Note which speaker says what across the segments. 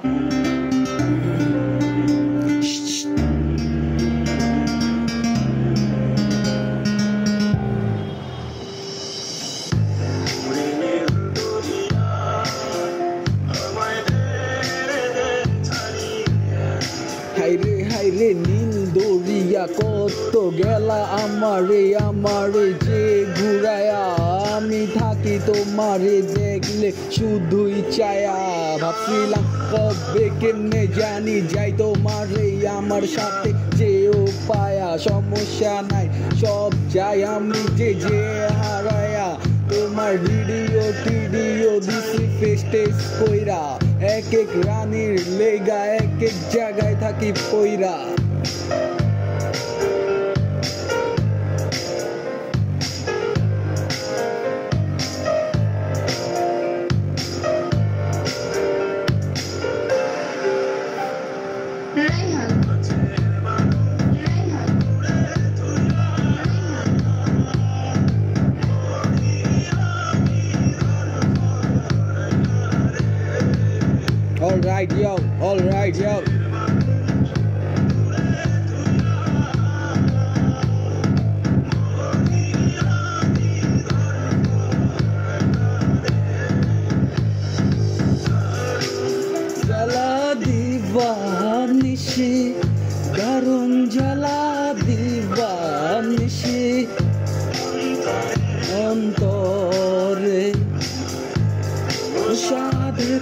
Speaker 1: হাইরে নীল দরিয়া কত গেলা আমারে যে ঘুরায়া আমি থাকি তোমারে দেখলে শুধুই চায়া ভাবছিলাম কবে কেমনে জানি যাই তোমারে আমার সাথে যেও পায়া সমস্যা নাই সব যাই আমি যে হারায়া তোমার ভিডিও দিছি ফেস্টেস কইরা এক এক রানীর লেগা এক এক জায়গায় থাকি পইরা All right, yo. জ্বালা দিবা নিশি দারুণ জ্বালা দিবা নিশি অন্তরে সাধে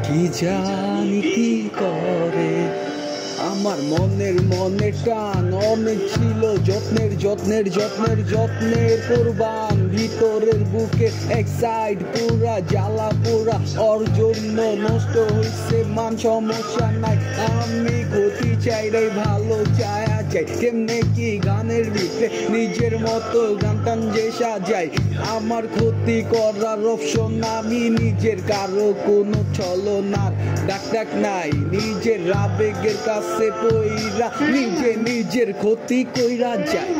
Speaker 1: কি জানি কি করে আমার মনের টান অনেক ছিল যত্নের কোরবান ভিতরের বুকে এক সাইড পুরা জ্বালা পুরা ওর জন্য নষ্ট হয়েছে মান সমস্যা নাই আমি গতি চাই রে ভালো চাই কেমনে কি গানের ভিতরে নিজের মতো গান যে সাজাই আমার ক্ষতি করার অপশন আমি নিজের কারো কোনো ছলনার ডাক নাই নিজের আবেগের কাছে পইরা নিজের ক্ষতি কইরা যায়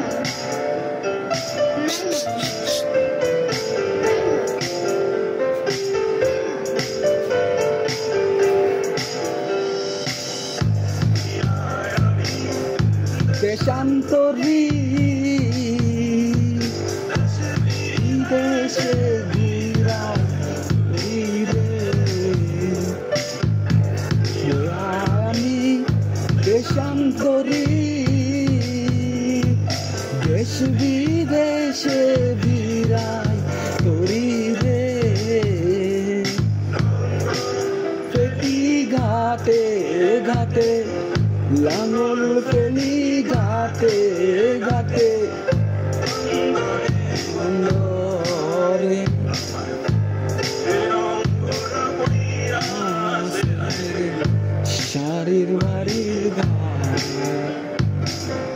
Speaker 1: দেশান্তরী দেশে ঘুরা আমি দেশান্তরী দেশ বিদেশে বিরাই করি রে ফেটি ঘাটে ঘাটে লাঙল ফেলি ঘাটে ঘাটে শাড়ির বাড়ির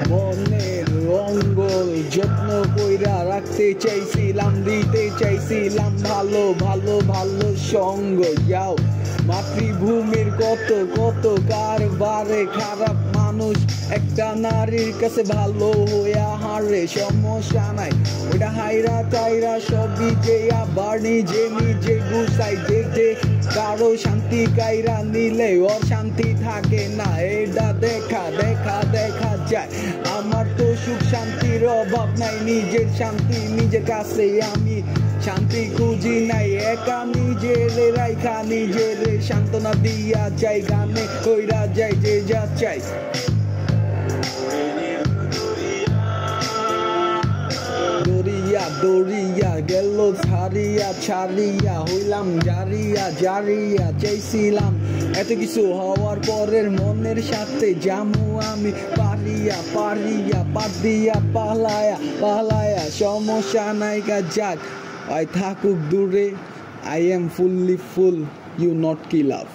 Speaker 1: মনের অঙ্গল যত্ন কইরা রাখতে চাইছিলাম দিতে চাইছিলাম ভালো ভালো ভালো সঙ্গ যাও মাতৃভূমির কত কারবারে খারাপ মানুষ একটা নারীর কাছে ভালো হইয়া হারে সমস্যা নাই ওটা হাইরা টাইরা সবই যে আবার নিজে গুছাই যে কারো শান্তি কাইরা নিলে ওর শান্তি থাকে না এটা দেখা যায় আমার তো সুখ শান্তির অভাব নাই নিজের শান্তি নিজের কাছে আমি শান্তি খুঁজি নাই একা নিজের রাইখা নিজের সান্ত্বনা দিয়া যাই গানে কইরা যাই যে যা চাই দরিয়া গেল ছাড়িয়া হইলাম জারিয়া চাইছিলাম এত কিছু হওয়ার পরের মনের সাথে জামু আমি পারিয়া পাদিয়া পালায়া সমস্যা নাই যাক I থাকুক দূরে I am fully full you not kill love